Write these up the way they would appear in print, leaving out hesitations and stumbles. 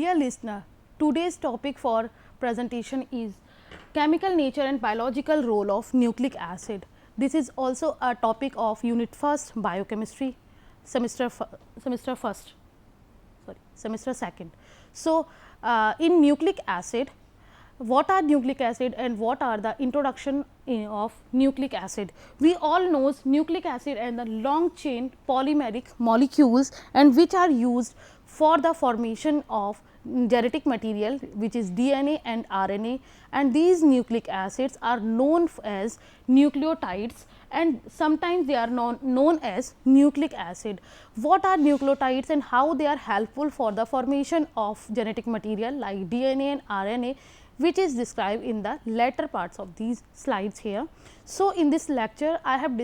Dear listener, today's topic for presentation is chemical nature and biological role of nucleic acid. This is also a topic of unit 1st biochemistry semester first, sorry, semester 2nd. So, in nucleic acid, what are nucleic acid and what are the introduction of nucleic acid? We all knows nucleic acid and the long chain polymeric molecules and which are used for the formation of genetic material which is DNA and RNA, and these nucleic acids are known as nucleotides and sometimes they are known as nucleic acid. What are nucleotides and how they are helpful for the formation of genetic material like DNA and RNA, which is described in the later parts of these slides here. So, in this lecture I have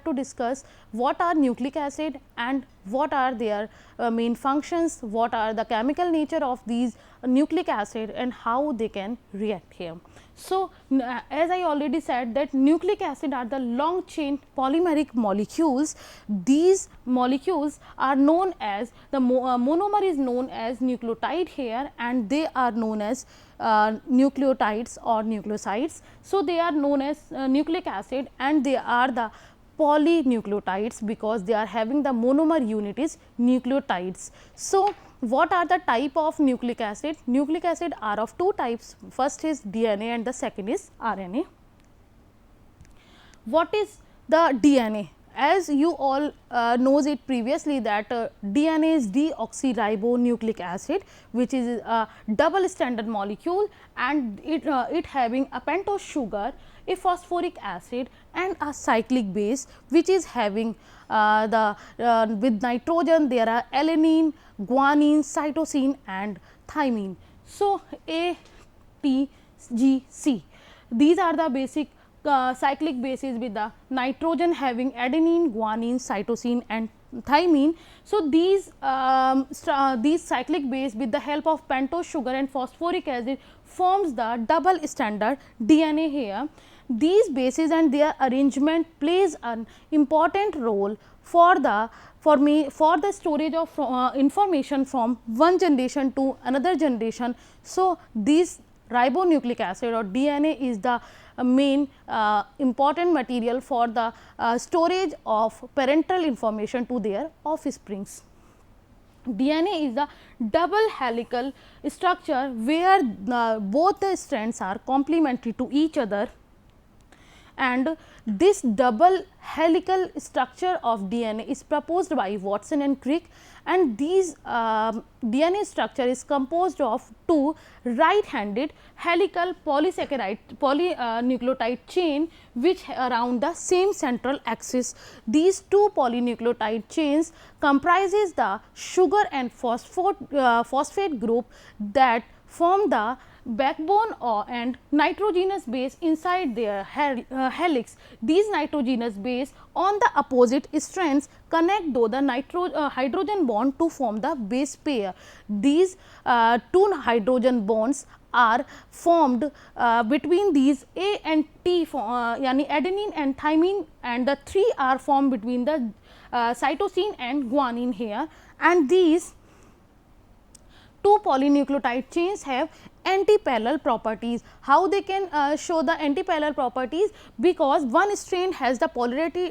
to discuss what are nucleic acid and what are their main functions, what are the chemical nature of these nucleic acid and how they can react here. So, as I already said that nucleic acid are the long chain polymeric molecules. These molecules are known as the monomer is known as nucleotide here and they are known as nucleotides or nucleosides. So, they are known as nucleic acid and they are the polynucleotides because they are having the monomer unit is nucleotides. So, what are the type of nucleic acid? Nucleic acid are of two types, first is DNA and the second is RNA. What is the DNA? As you all knows it previously that DNA is deoxyribonucleic acid, which is a double stranded molecule and it having a pentose sugar, a phosphoric acid and a cyclic base, which is having with nitrogen there are alanine, guanine, cytosine and thymine. So, A, T, G, C, these are the basic cyclic bases with the nitrogen having adenine, guanine, cytosine and thymine. So, these cyclic base with the help of pentose sugar and phosphoric acid forms the double stranded DNA here. These bases and their arrangement plays an important role for the storage of information from one generation to another generation. So, this ribonucleic acid or DNA is the main important material for the storage of parental information to their offsprings. DNA is the double helical structure where both the strands are complementary to each other, and this double helical structure of DNA is proposed by Watson and Crick, and these DNA structure is composed of two right handed helical polynucleotide chain which around the same central axis. These two polynucleotide chains comprises the sugar and phosphate group that form the backbone and nitrogenous base inside their helix. These nitrogenous base on the opposite strands connect though the hydrogen bond to form the base pair. These two hydrogen bonds are formed between these A and T yani adenine and thymine, and the three are formed between the cytosine and guanine here, and these two polynucleotide chains have anti-parallel properties. How they can show the anti-parallel properties? Because one strand has the polarity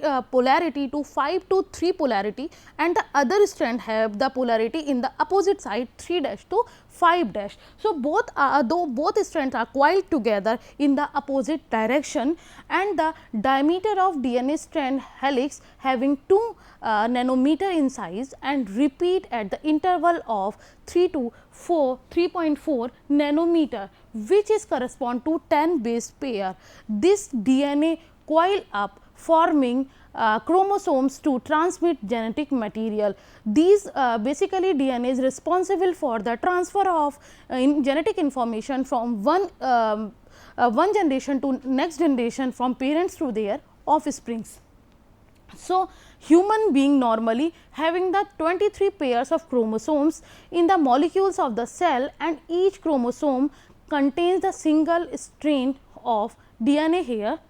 to 5 to 3 polarity and the other strand have the polarity in the opposite side 3 dash to 5 dash. So, both strands are coiled together in the opposite direction, and the diameter of DNA strand helix having 2 nanometer in size and repeat at the interval of 3.4 nanometer, which is correspond to 10 base pair. This DNA coil up forming chromosomes to transmit genetic material. These basically DNA is responsible for the transfer of genetic information from one generation to next generation, from parents to their offsprings. So, human being normally having the 23 pairs of chromosomes in the molecules of the cell, and each chromosome contains the single strand of DNA here.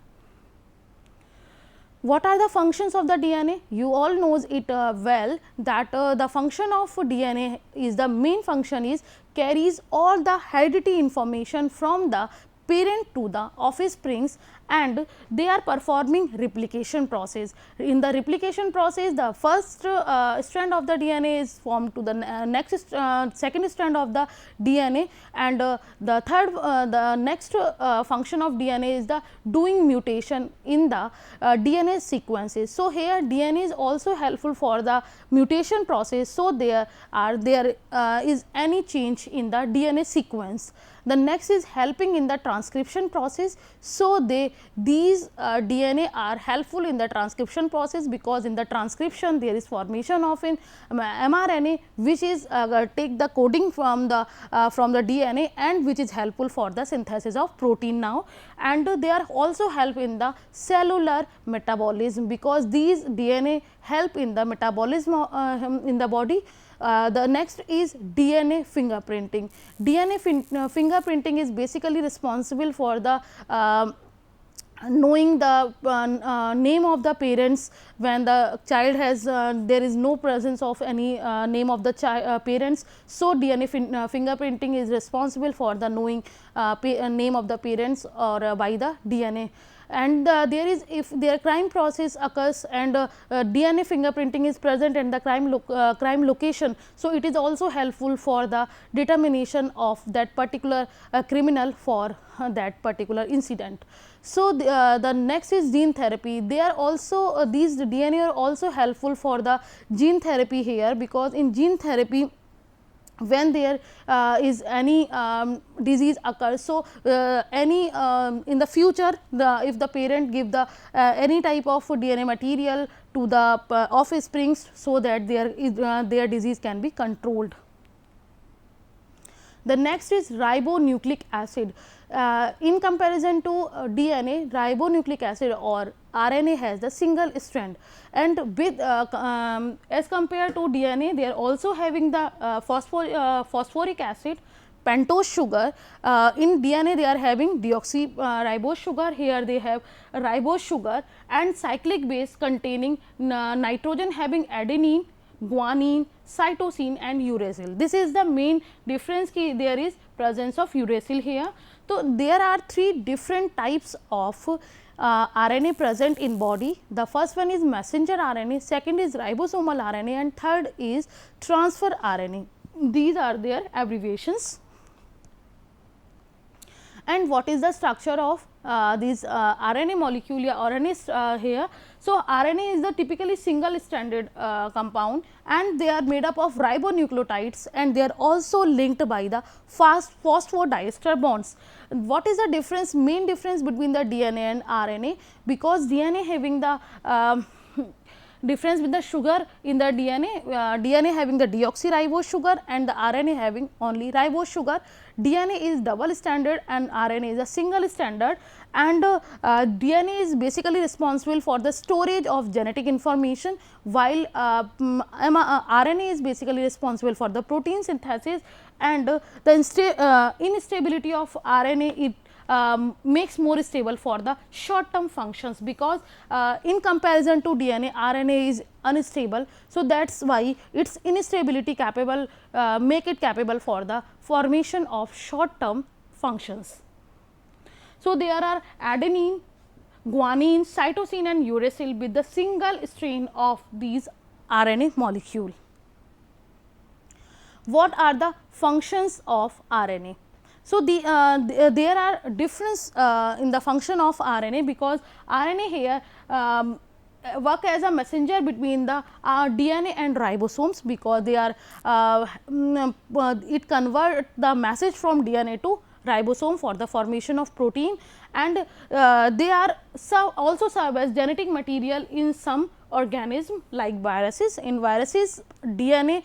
What are the functions of the DNA? You all knows it well that the function of DNA is, the main function is carries all the heredity information from the parent to the offsprings, and they are performing replication process. In the replication process, the first strand of the DNA is formed to the next second strand of the DNA, and the third the next function of DNA is the doing mutation in the DNA sequences. So, here DNA is also helpful for the mutation process. So, there is any change in the DNA sequence. The next is helping in the transcription process. So, these DNA are helpful in the transcription process, because in the transcription there is formation of an mRNA, which is take the coding from the DNA, and which is helpful for the synthesis of protein now, and they are also help in the cellular metabolism, because these DNA help in the metabolism in the body. The next is DNA fingerprinting. DNA fingerprinting is basically responsible for the knowing the name of the parents when the child has there is no presence of any name of the parents. So, DNA fingerprinting is responsible for the knowing name of the parents or by the DNA. And there is, if their crime process occurs and DNA fingerprinting is present in the crime location. So, it is also helpful for the determination of that particular criminal for that particular incident. So, the next is gene therapy. They are also these DNA are also helpful for the gene therapy here, because in gene therapy, when there is any disease occurs. So, any in the future, if the parent give the any type of DNA material to the offsprings, so that their disease can be controlled. The next is ribonucleic acid. In comparison to DNA, ribonucleic acid or RNA has the single strand, and with as compared to DNA, they are also having the phosphoric acid, pentose sugar. In DNA, they are having deoxyribose sugar. Here they have ribose sugar, and cyclic base containing nitrogen having adenine, guanine, cytosine and uracil. This is the main difference, ki there is presence of uracil here. So, there are three different types of RNA present in body. The first one is messenger RNA, second is ribosomal RNA, and third is transfer RNA. These are their abbreviations. And what is the structure of these RNA molecule or RNA here? So, RNA is the typically single stranded compound, and they are made up of ribonucleotides, and they are also linked by the phosphodiester bonds. What is the difference, main difference between the DNA and RNA? Because DNA having the difference with the sugar in the DNA having the deoxyribose sugar and the RNA having only ribose sugar. DNA is double stranded and RNA is a single stranded, and DNA is basically responsible for the storage of genetic information, while RNA is basically responsible for the protein synthesis, and the instability of RNA it makes more stable for the short term functions, because in comparison to DNA, RNA is unstable. So, that is why its instability capable make it capable for the formation of short term functions. So, there are adenine, guanine, cytosine and uracil with the single strain of these RNA molecule. What are the functions of RNA? So, there are difference in the function of RNA, because RNA here work as a messenger between the DNA and ribosomes, because they are it convert the message from DNA to ribosome for the formation of protein, and they are also serve as genetic material in some organism like viruses. In viruses, DNA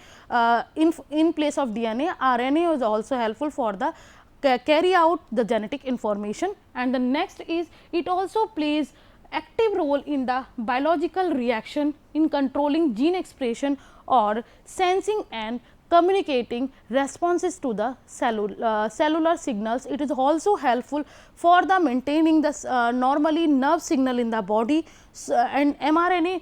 in place of DNA, RNA is also helpful for the carry out the genetic information. And the next is, it also plays active role in the biological reaction in controlling gene expression or sensing and communicating responses to the cellular signals. It is also helpful for the maintaining the normally nerve signal in the body, and mRNA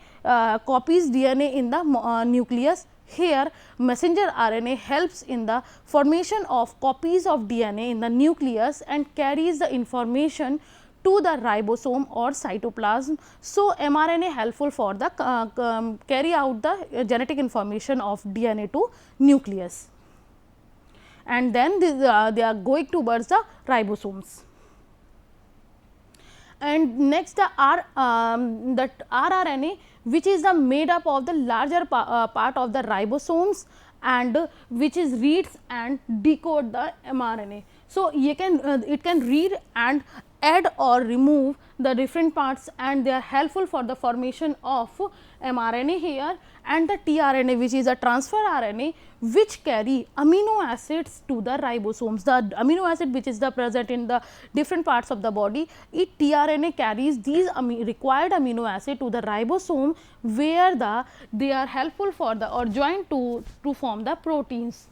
copies DNA in the nucleus. Here messenger RNA helps in the formation of copies of DNA in the nucleus and carries the information to the ribosome or cytoplasm. So, mRNA helpful for the carry out the genetic information of DNA to nucleus, and then they are going towards the ribosomes. And next the rRNA, which is the made up of the larger part of the ribosomes, and which is reads and decode the mRNA. So, you can it can read and add or remove the different parts, and they are helpful for the formation of mRNA here, and the tRNA, which is a transfer RNA, which carry amino acids to the ribosomes. The amino acid which is the present in the different parts of the body, tRNA carries these required amino acid to the ribosome, where they are helpful for the or joined to form the proteins.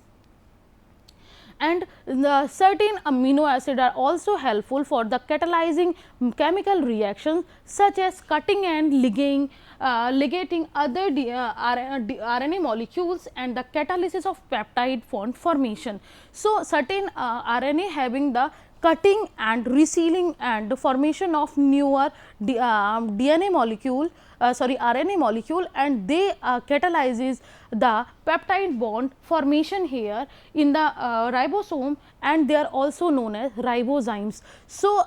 And the certain amino acid are also helpful for the catalyzing chemical reactions, such as cutting and ligating other RNA molecules, and the catalysis of peptide bond formation. So, certain RNA having the cutting and resealing and formation of newer DNA molecule, RNA molecule, and they catalyzes the peptide bond formation here in the ribosome, and they are also known as ribozymes. So,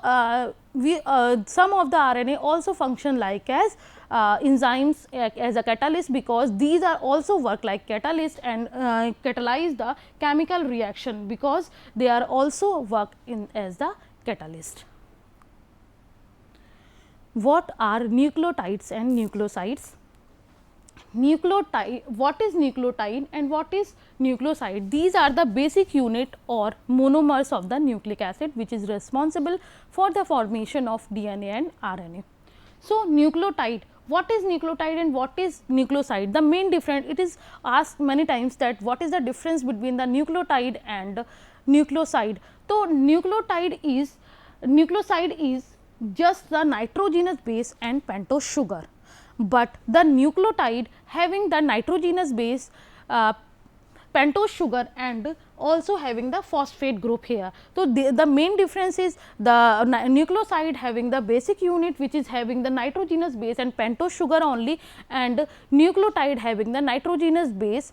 some of the RNA also function like as enzymes as a catalyst, because these are also work like catalyst and catalyze the chemical reaction, because they are also work in as the catalyst. What are nucleotides and nucleosides? What is nucleotide and what is nucleoside? These are the basic unit or monomers of the nucleic acid, which is responsible for the formation of DNA and RNA. So, nucleotide, what is nucleotide and what is nucleoside? The main difference, it is asked many times that what is the difference between the nucleotide and nucleoside. So, nucleoside is just the nitrogenous base and pentose sugar, but the nucleotide having the nitrogenous base, pentose sugar, and also having the phosphate group here. So, the main difference is the nucleoside having the basic unit, which is having the nitrogenous base and pentose sugar only, and nucleotide having the nitrogenous base,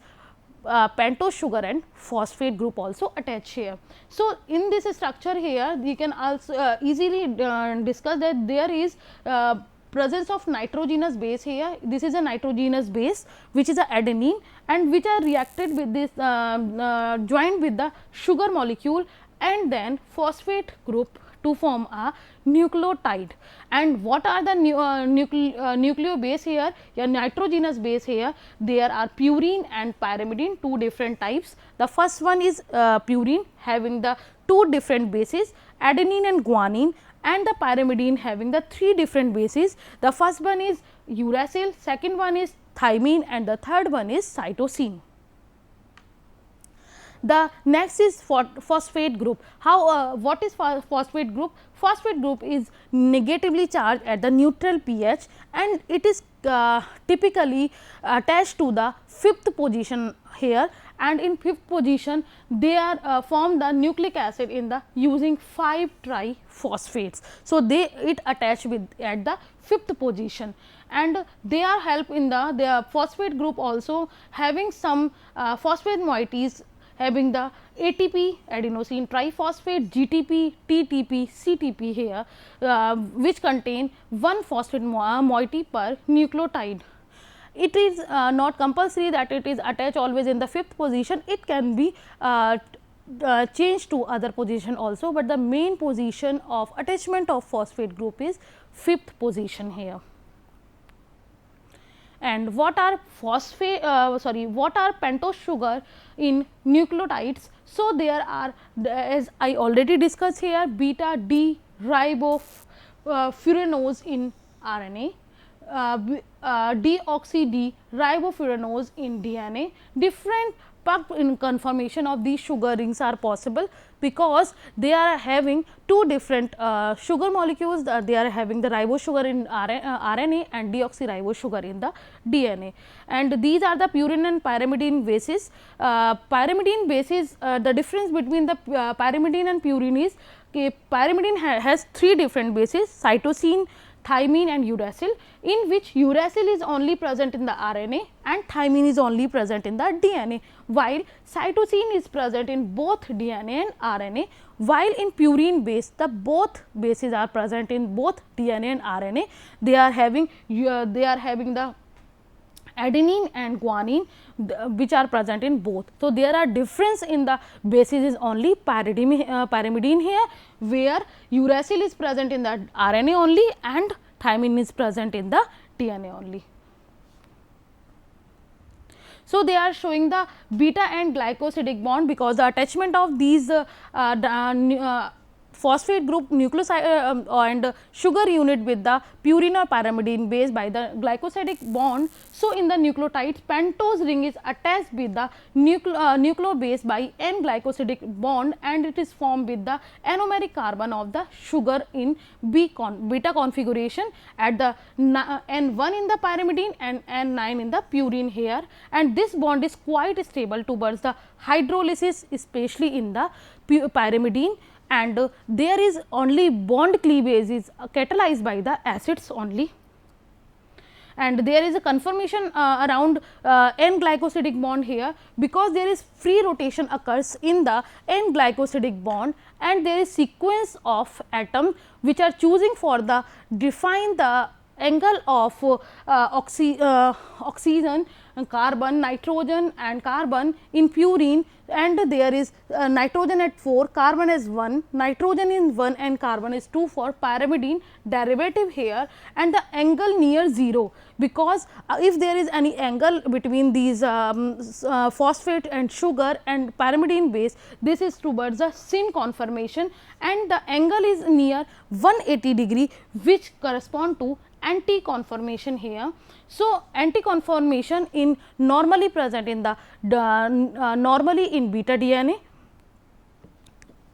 pentose sugar and phosphate group also attached here. So, in this structure here we can also easily discuss that there is presence of nitrogenous base here. This is a nitrogenous base which is a adenine, and which are reacted with this joined with the sugar molecule and then phosphate group to form a nucleotide. And what are the nucleobase here? Your nitrogenous base here, there are purine and pyrimidine, two different types. The first one is purine having the two different bases, adenine and guanine, and the pyrimidine having the three different bases. The first one is uracil, second one is thymine, and the third one is cytosine. The next is phosphate group. How what is phosphate group? Phosphate group is negatively charged at the neutral pH, and it is typically attached to the fifth position here, and in fifth position they are form the nucleic acid in the using 5 triphosphates. So, it attached with at the fifth position, and they are help in the phosphate group also having some phosphate moieties having the ATP, adenosine triphosphate, GTP, TTP, CTP here, which contain one phosphate moiety per nucleotide. It is not compulsory that it is attached always in the fifth position. It can be changed to other position also, but the main position of attachment of phosphate group is fifth position here. And what are what are pentose sugar in nucleotides? So, there are, as I already discussed here, beta D ribofuranose in RNA, deoxy D ribofuranose in DNA. Different puck in conformation of these sugar rings are possible, because they are having two different sugar molecules. They are having the ribose sugar in RNA and deoxyribose sugar in the DNA, and these are the purine and pyrimidine bases. Pyrimidine bases, the difference between the pyrimidine and purine is, pyrimidine has three different bases: cytosine, thymine and uracil, in which uracil is only present in the RNA and thymine is only present in the DNA, while cytosine is present in both DNA and RNA, while in purine base the both bases are present in both DNA and RNA. They are having the adenine and guanine, which are present in both. So, there are difference in the bases is only pyrimidine here, where uracil is present in the RNA only and thymine is present in the DNA only. So, they are showing the beta and glycosidic bond, because the attachment of these phosphate group nucleoside and sugar unit with the purine or pyrimidine base by the glycosidic bond. So, in the nucleotides, pentose ring is attached with the nucleo base by N glycosidic bond, and it is formed with the anomeric carbon of the sugar in beta configuration at the N1 in the pyrimidine and N9 in the purine here, and this bond is quite stable towards the hydrolysis, especially in the pyrimidine, and there is only bond cleavage is catalyzed by the acids only, and there is a conformation around N glycosidic bond here, because there is free rotation occurs in the N glycosidic bond, and there is sequence of atom which are choosing for the define the angle of oxygen, carbon, nitrogen and carbon in purine, and there is nitrogen at 4, carbon is 1, nitrogen is 1 and carbon is 2 for pyrimidine derivative here, and the angle near 0, because if there is any angle between these phosphate and sugar and pyrimidine base, this is towards the syn conformation, and the angle is near 180 degree, which correspond to anti conformation here. So, anti conformation in normally present in the normally in beta DNA.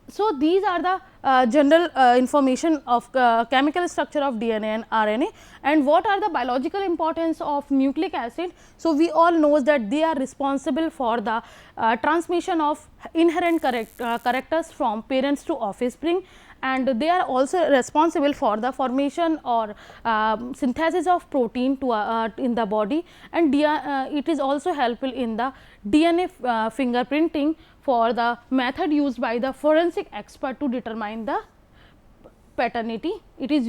So, these are the general information of chemical structure of DNA and RNA, and what are the biological importance of nucleic acid. So, we all know that they are responsible for the transmission of inherent characters from parents to offspring, and they are also responsible for the formation or synthesis of protein to in the body, and it is also helpful in the DNA fingerprinting for the method used by the forensic expert to determine the paternity. It is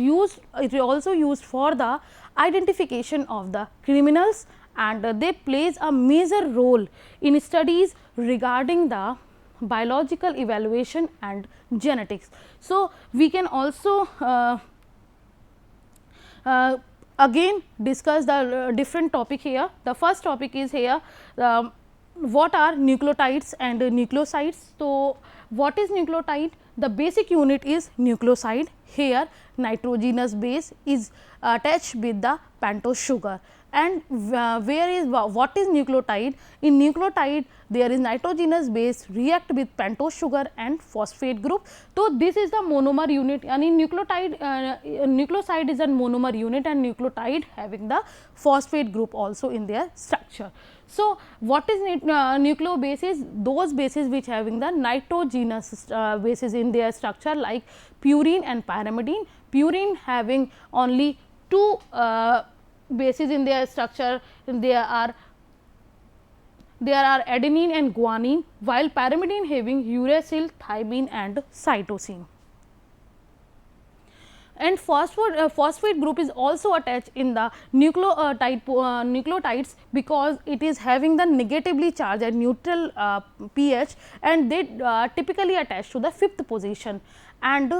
also used for the identification of the criminals, and they plays a major role in studies regarding the biological evaluation and genetics. So, we can also again discuss the different topic here. The first topic is here what are nucleotides and nucleosides. So, what is nucleotide? The basic unit is nucleoside. Here nitrogenous base is attached with the pentose sugar, and what is nucleotide? In nucleotide there is nitrogenous base react with pentose sugar and phosphate group. So, this is the monomer unit, and in nucleotide nucleoside is a monomer unit, and nucleotide having the phosphate group also in their structure. So, what is nucleobases? Those bases which having the nitrogenous bases in their structure, like purine and pyrimidine. Purine having only two bases in their structure, there are adenine and guanine, while pyrimidine having uracil, thymine and cytosine. And phosphate group is also attached in the nucleotides, because it is having the negatively charged at neutral pH, and they typically attach to the 5th position, and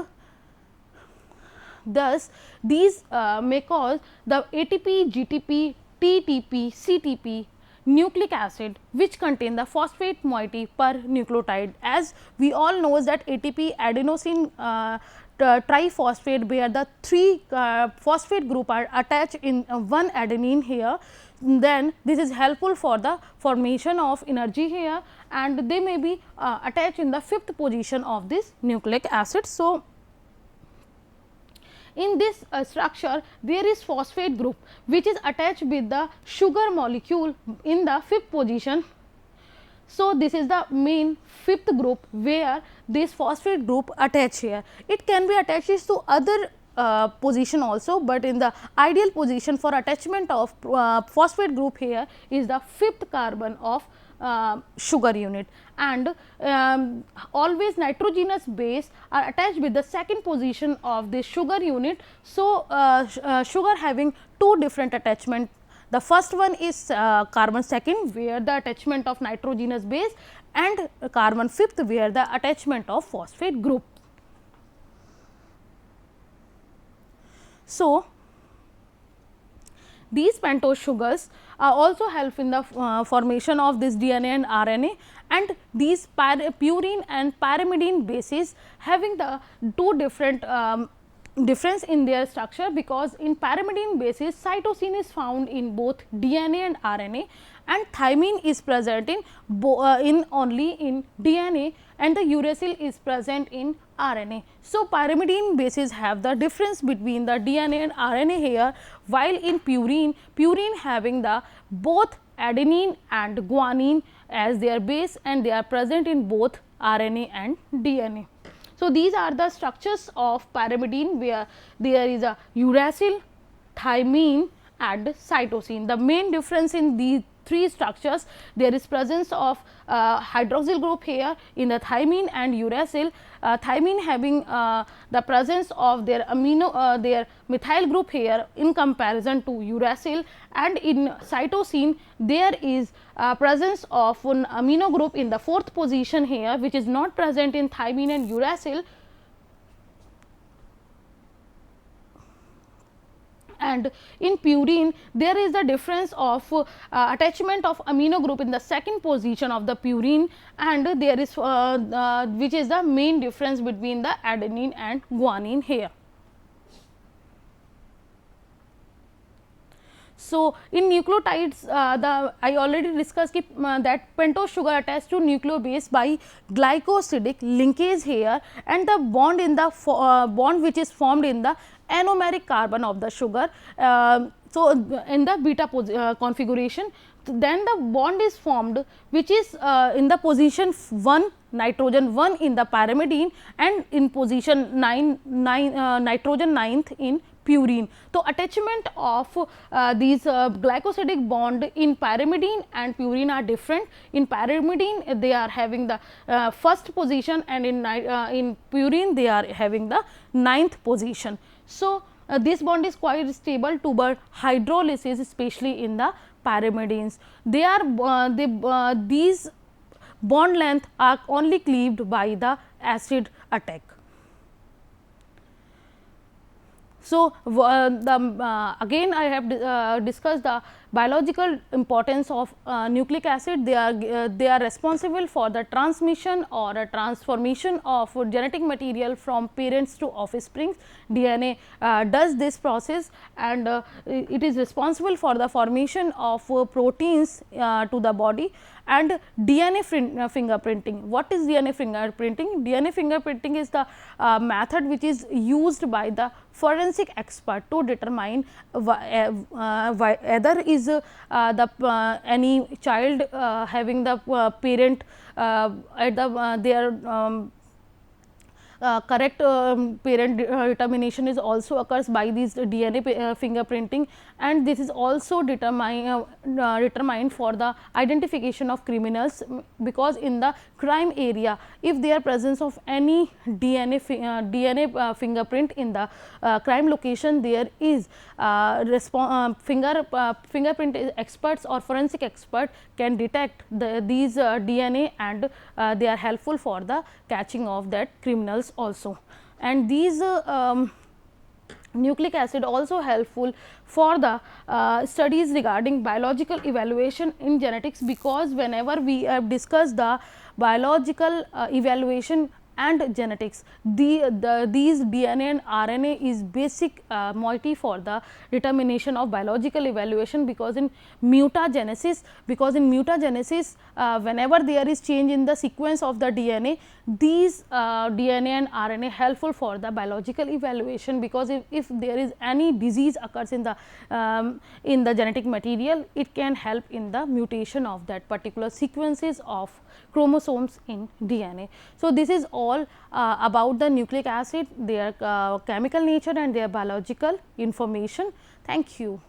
thus these may cause the ATP, GTP, TTP, CTP nucleic acid which contain the phosphate moiety per nucleotide. As we all know that ATP, adenosine triphosphate, where the 3 phosphate group are attached in one adenine here. then this is helpful for the formation of energy here, and they may be attached in the fifth position of this nucleic acid. So, in this structure there is phosphate group which is attached with the sugar molecule in the fifth position. So, this is the main fifth group where this phosphate group attach here. It can be attached to other position also, but in the ideal position for attachment of phosphate group here is the fifth carbon of sugar unit, and always nitrogenous base are attached with the second position of this sugar unit. So, sugar having two different attachment. The first one is carbon second where the attachment of nitrogenous base, and carbon fifth where the attachment of phosphate group. So, these pentose sugars also help in the formation of this DNA and RNA, and these purine and pyrimidine bases having the two different difference in their structure, because in pyrimidine bases cytosine is found in both DNA and RNA, and thymine is present in only in DNA, and the uracil is present in RNA. So, pyrimidine bases have the difference between the DNA and RNA here, while in purine having the both adenine and guanine as their base, and they are present in both RNA and DNA. So, these are the structures of pyrimidine where there is a uracil, thymine and cytosine. The main difference in these three structures, there is presence of hydroxyl group here in the thymine and uracil. Thymine having the presence of their their methyl group here in comparison to uracil, and in cytosine there is presence of an amino group in the fourth position here, which is not present in thymine and uracil. And in purine there is the difference of attachment of amino group in the second position of the purine, and there is which is the main difference between the adenine and guanine here. So, in nucleotides I already discussed that pentose sugar attached to nucleobase by glycosidic linkage here, and the bond in the bond which is formed in the anomeric carbon of the sugar. So, in the beta configuration, then the bond is formed which is in the position 1 nitrogen 1 in the pyrimidine, and in position 9 nitrogen 9th in purine. So, attachment of these glycosidic bond in pyrimidine and purine are different. In pyrimidine they are having the first position, and in purine they are having the 9th position. So, this bond is quite stable toward hydrolysis, especially in the pyrimidines. They are these bond length are only cleaved by the acid attack. So, again I have discussed the biological importance of nucleic acid. They are responsible for the transmission or a transformation of genetic material from parents to offspring. DNA does this process, and it is responsible for the formation of proteins to the body. And DNA fingerprinting. What is DNA fingerprinting? DNA fingerprinting is the method which is used by the forensic expert to determine whether is any child having the parent at the their correct parent determination is also occurs by these DNA fingerprinting, and this is also determined for the identification of criminals, because in the crime area if there presence of any DNA fingerprint in the crime location, there is fingerprint experts or forensic expert can detect these DNA, and they are helpful for the catching of that criminals also. And these nucleic acid also helpful for the studies regarding biological evaluation in genetics, because whenever we have discussed the biological evaluation and genetics. These DNA and RNA is basic moiety for the determination of biological evaluation, because in mutagenesis, whenever there is change in the sequence of the DNA, these DNA and RNA helpful for the biological evaluation, because if there is any disease occurs in the genetic material, it can help in the mutation of that particular sequences of chromosomes in DNA. So, this is all about the nucleic acid, their chemical nature and their biological information. Thank you.